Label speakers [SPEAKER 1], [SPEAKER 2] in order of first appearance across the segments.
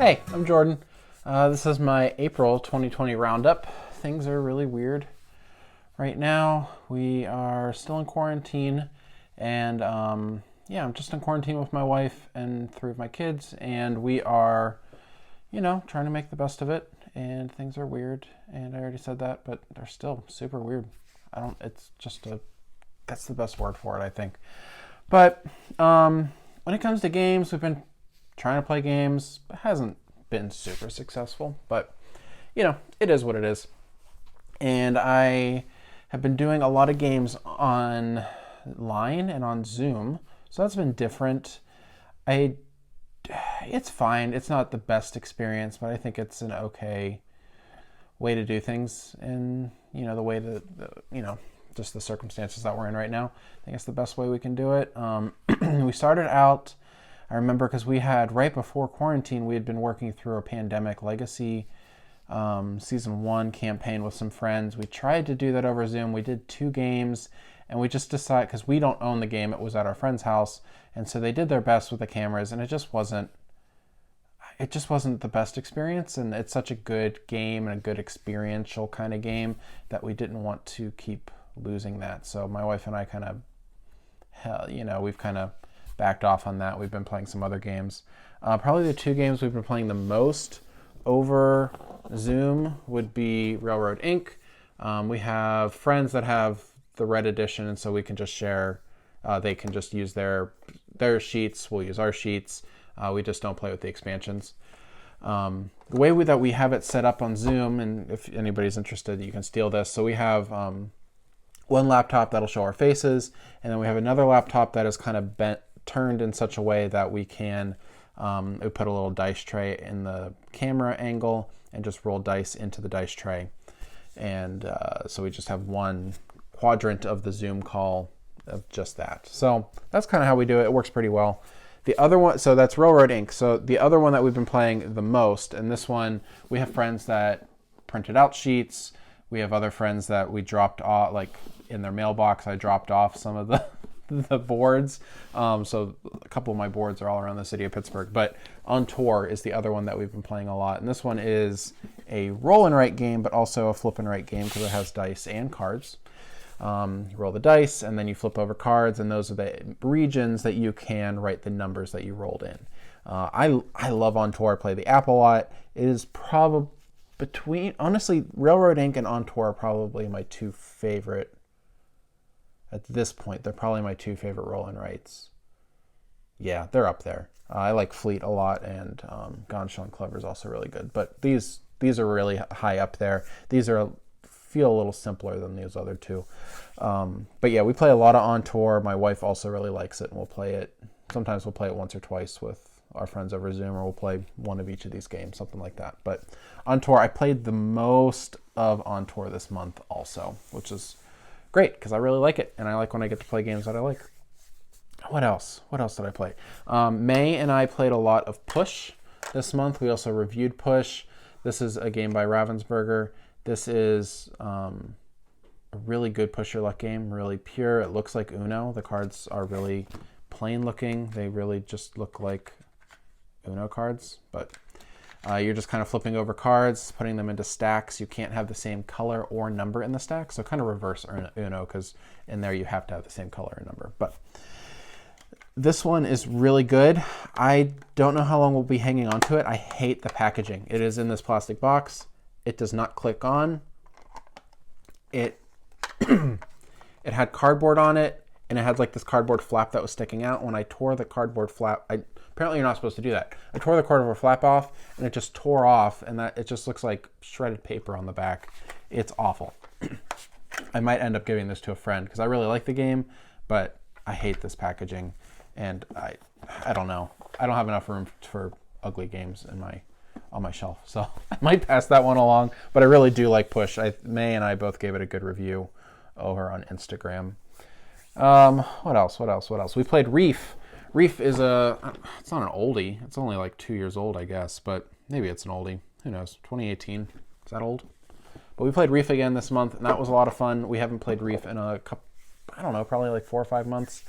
[SPEAKER 1] Hey, I'm Jordan. This is my April 2020 roundup. Things are really weird right now. We are still in quarantine, and I'm just in quarantine with my wife and three of my kids, and we are, trying to make the best of it. And things are weird, and I already said that, but they're still super weird. It's just that's the best word for it, I think. But when it comes to games, we've been trying to play games. It hasn't been super successful, but it is what it is. And I have been doing a lot of games online and on Zoom, so that's been different. It's fine. It's not the best experience, but I think it's an okay way to do things in the way that just the circumstances that we're in right now. I think it's the best way we can do it. We started out, I remember, because we had, right before quarantine, we had been working through a Pandemic Legacy Season 1 campaign with some friends. We tried to do that over Zoom. We did 2 games, and we just decided, because we don't own the game, it was at our friend's house, and so they did their best with the cameras, and it just wasn't the best experience. And it's such a good game and a good experiential kind of game that we didn't want to keep losing that. So my wife and I we've kind of backed off on that. We've been playing some other games. Probably the 2 games we've been playing the most over Zoom would be Railroad Inc. We have friends that have the Red Edition, and so we can just share. They can just use their sheets. We'll use our sheets. We just don't play with the expansions. The way that we have it set up on Zoom, and if anybody's interested, you can steal this. So we have one laptop that'll show our faces, and then we have another laptop that is kind of turned in such a way that we can we put a little dice tray in the camera angle and just roll dice into the dice tray. And so we just have one quadrant of the Zoom call of just that. So that's kind of how we do it. It works pretty well. The other one, so that's Railroad Inc. So the other one that we've been playing the most, and this one, we have friends that printed out sheets. We have other friends that we dropped off, like in their mailbox. I dropped off some of the boards. So a couple of my boards are all around the city of Pittsburgh. But On Tour is the other one that we've been playing a lot. And this one is a roll and write game, but also a flip and write game because it has dice and cards. You roll the dice, and then you flip over cards, and those are the regions that you can write the numbers that you rolled in. I love On Tour. I play the app a lot. It is probably honestly, Railroad Inc. and On Tour are probably my 2 favorite. At this point, they're probably my 2 favorite roll and writes. Yeah, they're up there. I like Fleet a lot, and Gone Shown Clever is also really good. But these are really high up there. These feel a little simpler than these other 2. But yeah, we play a lot of On Tour. My wife also really likes it, and we'll play it. Sometimes we'll play it once or twice with our friends over Zoom, or we'll play one of each of these games, something like that. But On Tour, I played the most of On Tour this month also, which is great because I really like it, and I like when I get to play games that I like. What else did I play? May and I played a lot of Push this month. We also reviewed Push. This is a game by Ravensburger. This is a really good push your luck game, really pure. It looks like Uno. The cards are really plain looking. They really just look like Uno cards, but you're just kind of flipping over cards, putting them into stacks. You can't have the same color or number in the stack, so kind of reverse Uno, because in there you have to have the same color and number. But this one is really good. I don't know how long we'll be hanging on to it. I hate the packaging. It is in this plastic box. It does not click on. It had cardboard on it, and it had like this cardboard flap that was sticking out. When I tore the cardboard flap, apparently you're not supposed to do that. I tore the cardboard flap off, and it just tore off, and it just looks like shredded paper on the back. It's awful. I might end up giving this to a friend because I really like the game, but I hate this packaging, and I don't know. I don't have enough room for ugly games on my shelf, so I might pass that one along. But I really do like Push. May and I both gave it a good review over on Instagram. What else? We played Reef. Reef is it's not an oldie. It's only like 2 years old, I guess, but maybe it's an oldie. Who knows? 2018. Is that old? But we played Reef again this month, and that was a lot of fun. We haven't played Reef in a couple, I don't know, probably like 4 or 5 months.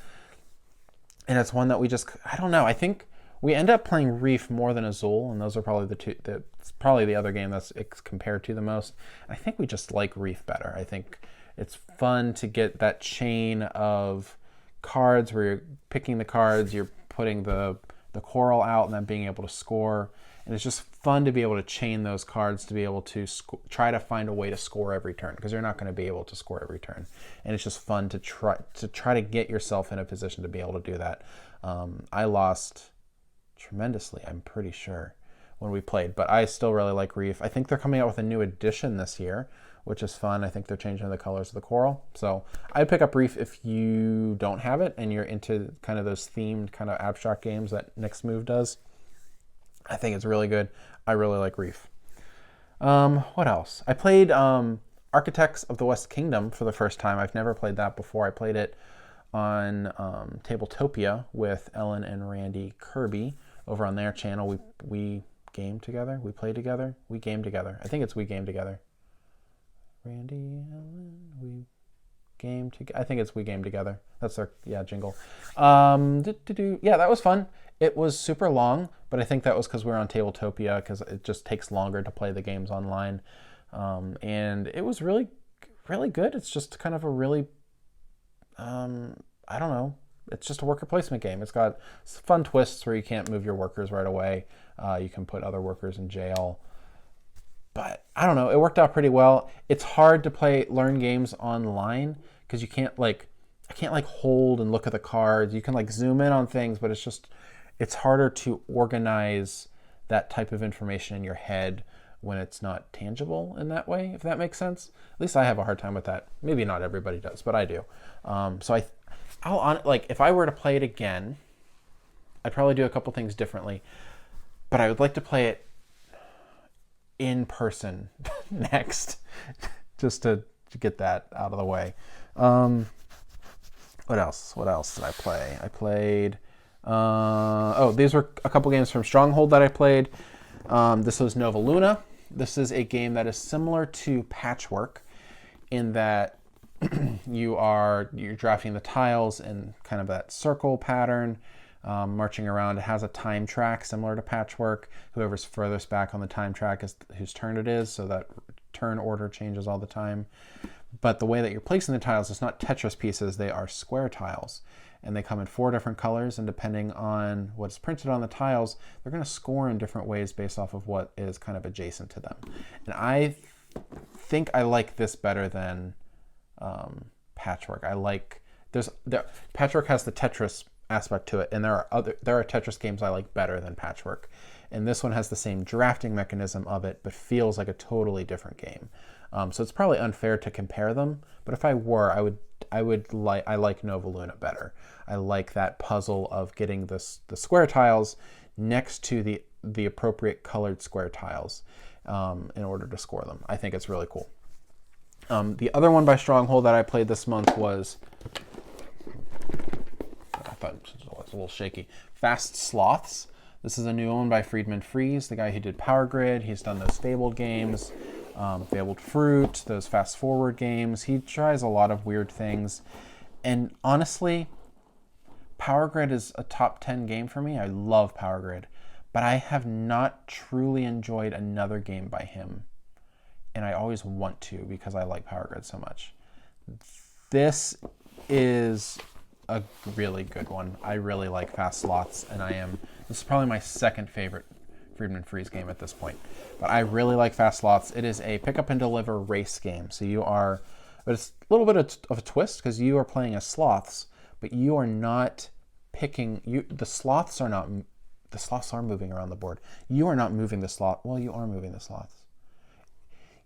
[SPEAKER 1] And it's one that we just, I don't know. I think We end up playing Reef more than Azul, and those are probably the two. That's probably the other game that's compared to the most. I think we just like Reef better. I think it's fun to get that chain of cards where you're picking the cards, you're putting the coral out, and then being able to score. And it's just fun to be able to chain those cards to be able to try to find a way to score every turn, because you're not going to be able to score every turn. And it's just fun to try to get yourself in a position to be able to do that. I lost tremendously, I'm pretty sure, when we played, but I still really like Reef. I think they're coming out with a new edition this year, which is fun. I think they're changing the colors of the coral. So I'd pick up Reef if you don't have it and you're into kind of those themed kind of abstract games that Next Move does. I think it's really good. I really like Reef. What else? I played Architects of the West Kingdom for the first time. I've never played that before. I played it on Tabletopia with Ellen and Randy Kirby over on their channel. We game together. We play together. We game together. I think it's we game together. Randy, Ellen, we game together. I think it's we game together. That's their jingle. Yeah, that was fun. It was super long, but I think that was because we were on Tabletopia, because it just takes longer to play the games online. And it was really, really good. It's just kind of a really, I don't know, it's just a worker placement game. It's got fun twists where you can't move your workers right away. You can put other workers in jail. But I don't know, it worked out pretty well. It's hard to learn games online because you can't I can't hold and look at the cards. You can zoom in on things, but it's harder to organize that type of information in your head when it's not tangible in that way, if that makes sense. At least I have a hard time with that. Maybe not everybody does, but I do. So if I were to play it again, I'd probably do a couple things differently, but I would like to play it in person next, just to get that out of the way. What else did I play? I played these were a couple games from Stronghold that I played. This was Nova Luna. This is a game that is similar to Patchwork in that you're drafting the tiles in kind of that circle pattern, marching around. It has a time track similar to Patchwork. Whoever's furthest back on the time track is whose turn it is, so that turn order changes all the time. But the way that you're placing the tiles is not Tetris pieces, they are square tiles. And they come in 4 different colors, and depending on what's printed on the tiles, they're going to score in different ways based off of what is kind of adjacent to them. And I think I like this better than Patchwork. Patchwork has the Tetris aspect to it, and there are Tetris games I like better than Patchwork. And this one has the same drafting mechanism of it, but feels like a totally different game. So it's probably unfair to compare them, but if I were, I like Nova Luna better. I like that puzzle of getting the square tiles next to the appropriate colored square tiles in order to score them. I think it's really cool. The other one by Stronghold that I played this month was, I thought it was a little shaky, Fast Sloths. This is a new one by Friedman Freeze, the guy who did Power Grid. He's done those Fabled games, Fabled Fruit, those Fast Forward games. He tries a lot of weird things. And honestly, Power Grid is a top 10 game for me. I love Power Grid. But I have not truly enjoyed another game by him. And I always want to because I like Power Grid so much. This is a really good one. I really like Fast Sloths, and this is probably my second favorite Friedman Freeze game at this point. But I really like Fast Sloths. It is a pick up and deliver race game. But it's a little bit of a twist because you are playing as sloths, but you are not the sloths are moving around the board. You are not moving the sloth. Well, you are moving the sloths.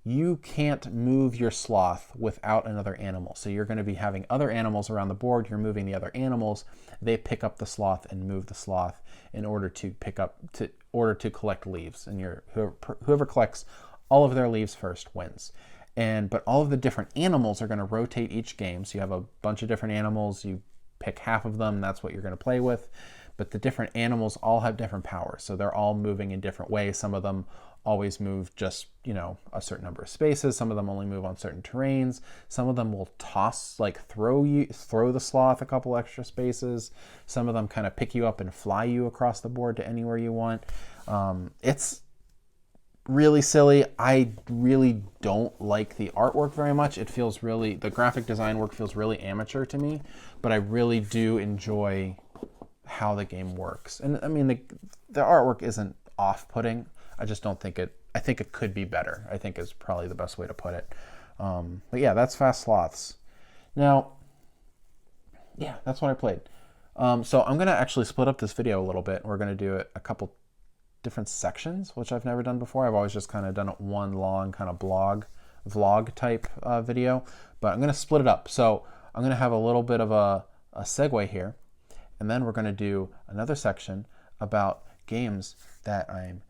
[SPEAKER 1] You can't move your sloth without another animal. So you're going to be having other animals around the board. You're moving the other animals. They pick up the sloth and move the sloth in order to collect leaves. And whoever collects all of their leaves first wins. But all of the different animals are going to rotate each game. So you have a bunch of different animals. You pick half of them. That's what you're going to play with. But the different animals all have different powers. So they're all moving in different ways. Some of them always move just, you know, a certain number of spaces. Some of them only move on certain terrains. Some of them will toss, like throw the sloth a couple extra spaces. Some of them kind of pick you up and fly you across the board to anywhere you want. It's really silly. I really don't like the artwork very much. It feels really, the graphic design work feels really amateur to me, but I really do enjoy how the game works. And I mean, the artwork isn't off-putting. I just don't think I think it could be better, I think is probably the best way to put it. But yeah, that's Fast Sloths. Now, yeah, that's what I played. So I'm gonna actually split up this video a little bit. We're gonna do a couple different sections, which I've never done before. I've always just kind of done it one long kind of vlog type video, but I'm going to split it up. So I'm going to have a little bit of a segue here, and then we're going to do another section about games that I'm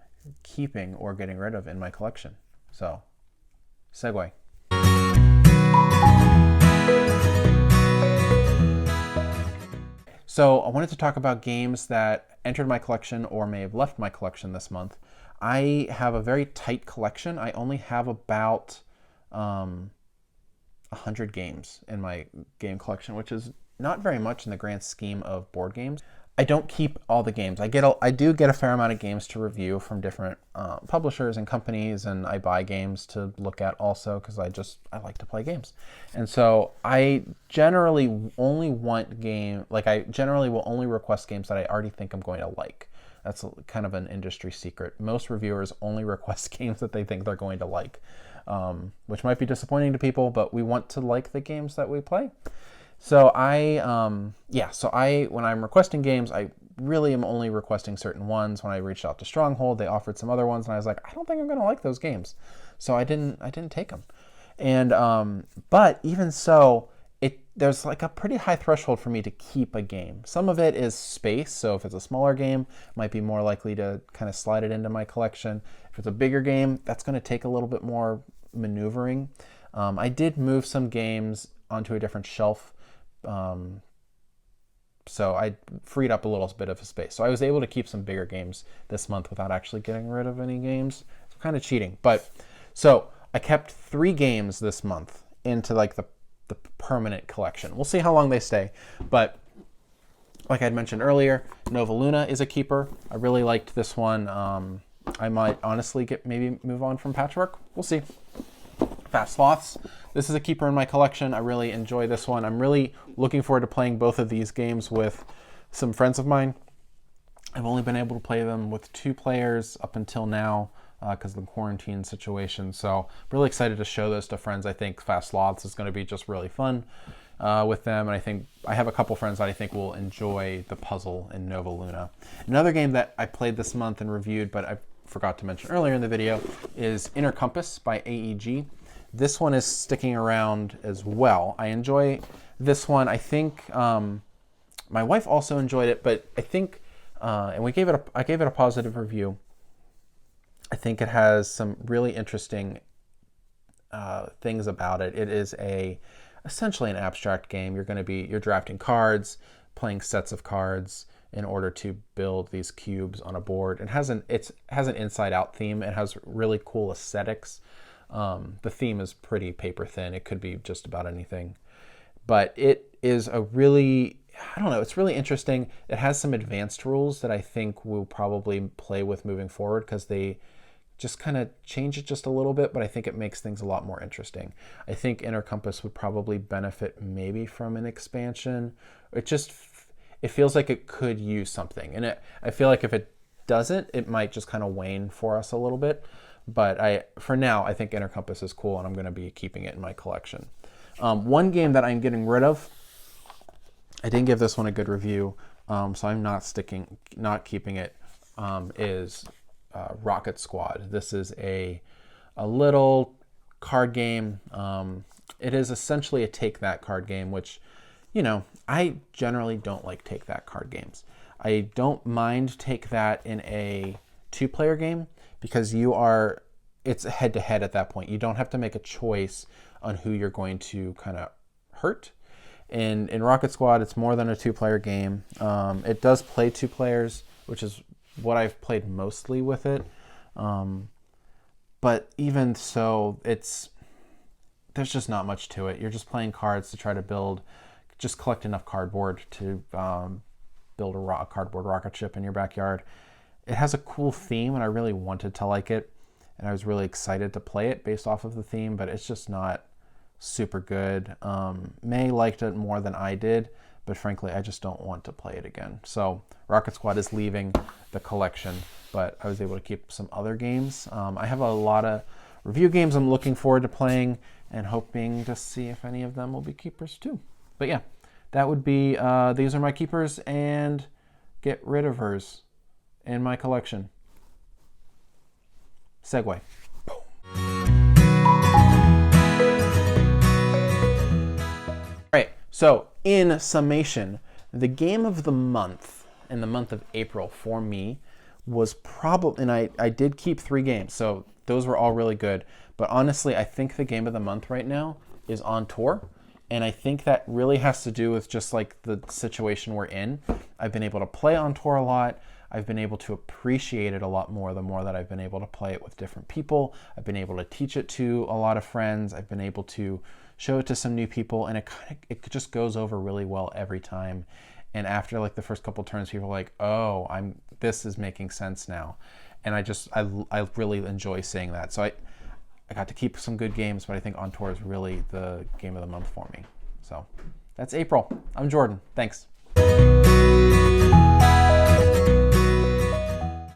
[SPEAKER 1] keeping or getting rid of in my collection. So, segue. So I wanted to talk about games that entered my collection or may have left my collection this month. I have a very tight collection. I only have about 100 games in my game collection, which is not very much in the grand scheme of board games. I don't keep all the games. I do get a fair amount of games to review from different publishers and companies, and I buy games to look at also because I like to play games. And so I generally only I generally will only request games that I already think I'm going to like. That's kind of an industry secret. Most reviewers only request games that they think they're going to like, which might be disappointing to people, but we want to like the games that we play. So when I'm requesting games, I really am only requesting certain ones. When I reached out to Stronghold, they offered some other ones, and I was like, I don't think I'm going to like those games, so I didn't take them. And but even so, there's like a pretty high threshold for me to keep a game. Some of it is space, so if it's a smaller game, might be more likely to kind of slide it into my collection. If it's a bigger game, that's going to take a little bit more maneuvering. I did move some games onto a different shelf. So I freed up a little bit of a space. So I was able to keep some bigger games this month without actually getting rid of any games. It's kind of cheating. But so I kept 3 games this month into like the permanent collection. We'll see how long they stay. But like I'd mentioned earlier, Nova Luna is a keeper. I really liked this one. I might honestly maybe move on from Patchwork. We'll see. Fast Sloths. This is a keeper in my collection. I really enjoy this one. I'm really looking forward to playing both of these games with some friends of mine. I've only been able to play them with 2 players up until now because of the quarantine situation. So I'm really excited to show this to friends. I think Fast Sloths is going to be just really fun with them. And I think I have a couple friends that I think will enjoy the puzzle in Nova Luna. Another game that I played this month and reviewed, but I forgot to mention earlier in the video, is Inner Compass by AEG. This one is sticking around as well. I enjoy this one. I think my wife also enjoyed it, but I think, and I gave it a positive review. I think it has some really interesting things about it. It is essentially an abstract game. You're drafting cards, playing sets of cards in order to build these cubes on a board. It has an inside out theme. It has really cool aesthetics. The theme is pretty paper thin. It could be just about anything, but it is it's really interesting. It has some advanced rules that I think we'll probably play with moving forward because they just kind of change it just a little bit, but I think it makes things a lot more interesting. I think Inner Compass would probably benefit maybe from an expansion. It feels like it could use something, and I feel like if it doesn't, it might just kind of wane for us a little bit. But for now, I think Inner Compass is cool, and I'm going to be keeping it in my collection. One game that I'm getting rid of, I didn't give this one a good review, so I'm not keeping it, is Rocket Squad. This is a little card game. It is essentially a Take That card game, which, I generally don't like Take That card games. I don't mind Take That in a 2-player game, because it's head-to-head at that point. You don't have to make a choice on who you're going to kind of hurt. And in Rocket Squad, it's more than a 2-player game. It does play 2 players, which is what I've played mostly with it. But even so, there's just not much to it. You're just playing cards to try to just collect enough cardboard to build a cardboard rocket ship in your backyard. It has a cool theme, and I really wanted to like it, and I was really excited to play it based off of the theme, but it's just not super good. May liked it more than I did, but frankly, I just don't want to play it again. So Rocket Squad is leaving the collection, but I was able to keep some other games. I have a lot of review games I'm looking forward to playing and hoping to see if any of them will be keepers too. But yeah, that would be, these are my keepers and get rid of hers in my collection. Segue. All right, so in summation, the game of the month in the month of April for me was probably, and I did keep 3 games, so those were all really good. But honestly, I think the game of the month right now is On Tour. And I think that really has to do with just like the situation we're in. I've been able to play On Tour a lot. I've been able to appreciate it a lot more the more that I've been able to play it with different people. I've been able to teach it to a lot of friends. I've been able to show it to some new people, and it just goes over really well every time. And after like the first couple turns, people are like, "Oh, this is making sense now," and I really enjoy seeing that. So I got to keep some good games, but I think On Tour is really the game of the month for me. So that's April. I'm Jordan. Thanks.